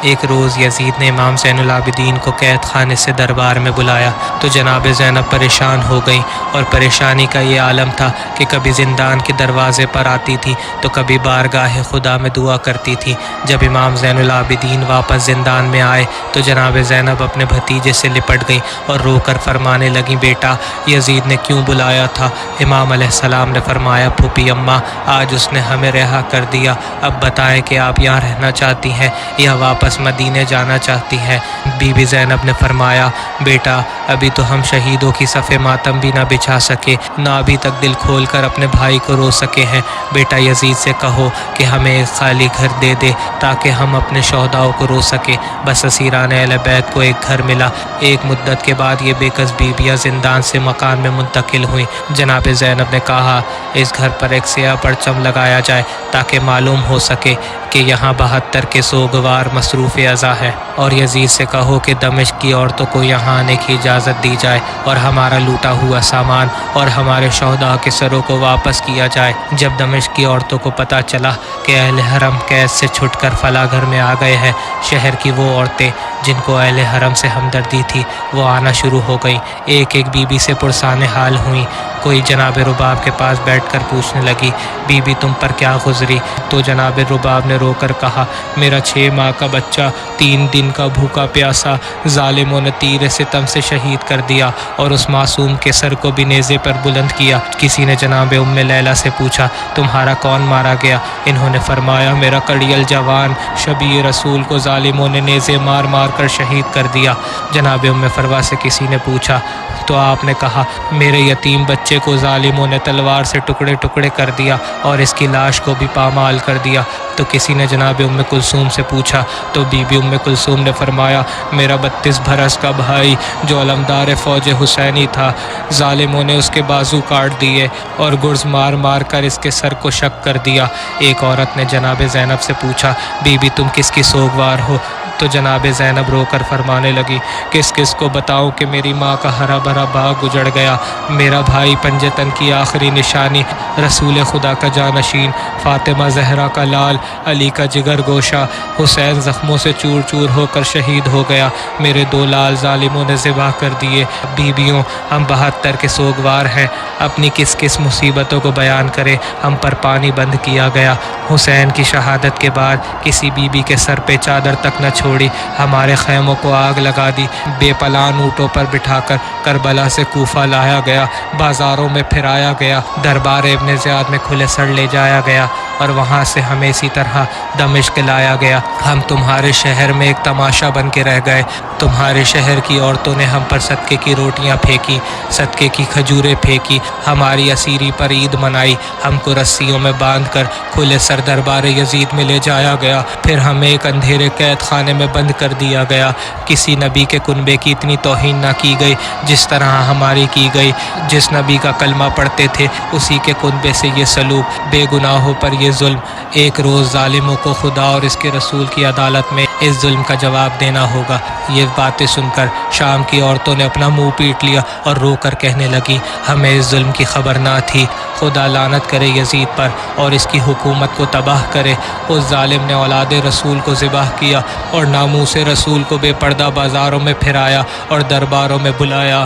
ایک روز یزید نے امام زین العابدین کو قید خانے سے دربار میں بلایا تو جناب زینب پریشان ہو گئیں، اور پریشانی کا یہ عالم تھا کہ کبھی زندان کے دروازے پر آتی تھی تو کبھی بارگاہ خدا میں دعا کرتی تھی۔ جب امام زین العابدین واپس زندان میں آئے تو جناب زینب اپنے بھتیجے سے لپٹ گئیں اور رو کر فرمانے لگیں، بیٹا یزید نے کیوں بلایا تھا؟ امام علیہ السلام نے فرمایا، پھوپھی اماں، آج اس نے ہمیں رہا کر دیا، اب بتائیں کہ آپ یہاں رہنا چاہتی ہیں یا واپس مدینے جانا چاہتی ہیں؟ بی بی زینب نے فرمایا، بیٹا ابھی تو ہم شہیدوں کی صف ماتم بھی نہ بچھا سکے، نہ ابھی تک دل کھول کر اپنے بھائی کو رو سکے ہیں۔ بیٹا یزید سے کہو کہ ہمیں ایک خالی گھر دے دے تاکہ ہم اپنے شہداؤں کو رو سکیں۔ بس اسیران اہل بیت کو ایک گھر ملا۔ ایک مدت کے بعد یہ بے کس بیویاں زندان سے مکان میں منتقل ہوئیں۔ جناب زینب نے کہا، اس گھر پر ایک سیاہ پرچم لگایا جائے تاکہ معلوم ہو سکے کہ یہاں 72 کے سوگوار مصروف ازاں ہے، اور یزید سے کہو کہ دمشق کی عورتوں کو یہاں آنے کی اجازت دی جائے اور ہمارا لوٹا ہوا سامان اور ہمارے شہداء کے سروں کو واپس کیا جائے۔ جب دمشق کی عورتوں کو پتہ چلا کہ اہل حرم قید سے چھٹ کر فلاں گھر میں آ گئے ہیں، شہر کی وہ عورتیں جن کو اہل حرم سے ہمدردی تھی وہ آنا شروع ہو گئیں۔ ایک ایک بی بی سے پرسان حال ہوئیں۔ کوئی جناب رباب کے پاس بیٹھ کر پوچھنے لگی، بی بی تم پر کیا گزری؟ تو جناب رباب نے رو کر کہا، میرا 6 ماہ کا بچہ 3 دن کا بھوکا پیاسا ظالموں نے تیر ستم سے شہید کر دیا اور اس معصوم کے سر کو بھی نیزے پر بلند کیا۔ کسی نے جناب ام لیلہ سے پوچھا، تمہارا کون مارا گیا؟ انہوں نے فرمایا، میرا کڑیل جوان شبیہ رسول کو ظالموں نے نیزے مار مار کر شہید کر دیا۔ جناب ام فروا سے کسی نے پوچھا تو آپ نے کہا، میرے یتیم بچے کو ظالموں نے تلوار سے ٹکڑے ٹکڑے کر دیا اور اس کی لاش کو بھی پامال کر دیا۔ تو کسی نے جناب ام کلثوم سے پوچھا تو بی بی ام کلثوم نے فرمایا، میرا 32 برس کا بھائی جو علمدار فوج حسینی تھا، ظالموں نے اس کے بازو کاٹ دیے اور گرز مار مار کر اس کے سر کو شق کر دیا۔ ایک عورت نے جناب زینب سے پوچھا، بی بی تم کس کی سوگوار ہو؟ تو جناب زینب رو کر فرمانے لگی، کس کس کو بتاؤں کہ میری ماں کا ہرا بھرا باغ اجڑ گیا، میرا بھائی پنجتن کی آخری نشانی، رسول خدا کا جانشین، فاطمہ زہرا کا لال، علی کا جگر گوشہ، حسین زخموں سے چور چور ہو کر شہید ہو گیا، میرے 2 لال ظالموں نے ذبح کر دیے۔ بیویوں، ہم 72 کے سوگوار ہیں، اپنی کس کس مصیبتوں کو بیان کرے، ہم پر پانی بند کیا گیا۔ حسین کی شہادت کے بعد کسی بی بی کے سر پہ چادر تک نہ چھوڑی، ہمارے خیموں کو آگ لگا دی، بے پلان اونٹوں پر بٹھا کر کربلا سے کوفہ لایا گیا، بازاروں میں پھرایا گیا، دربار ابن زیاد میں کھلے سڑ لے جایا گیا اور وہاں سے ہمیں اسی طرح دمشق لایا گیا۔ ہم تمہارے شہر میں ایک تماشا بن کے رہ گئے، تمہارے شہر کی عورتوں نے ہم پر صدقے کی روٹیاں پھینکی، صدقے کی کھجوریں پھینکی، ہماری اسیری پر عید منائی، ہم کو رسیوں میں باندھ کر کھلے سر دربار یزید میں لے جایا گیا، پھر ہمیں ایک اندھیرے قید خانے میں بند کر دیا گیا۔ کسی نبی کے کنبے کی اتنی توہین نہ کی گئی جس طرح ہماری کی گئی، جس نبی کا کلمہ پڑھتے تھے اسی کے کنبے سے یہ سلوک، بے گناہوں پر یہ ظلم۔ ایک روز ظالموں کو خدا اور اس کے رسول کی عدالت میں اس ظلم کا جواب دینا ہوگا۔ یہ باتیں سن کر شام کی عورتوں نے اپنا منہ پیٹ لیا اور رو کر کہنے لگی، ہمیں اس ظلم کی خبر نہ تھی، خدا لعنت کرے یزید پر اور اس کی حکومت کو تباہ کرے۔ اس ظالم نے اولاد رسول کو ذبح کیا اور ناموس رسول کو بے پردہ بازاروں میں پھرایا اور درباروں میں بلایا۔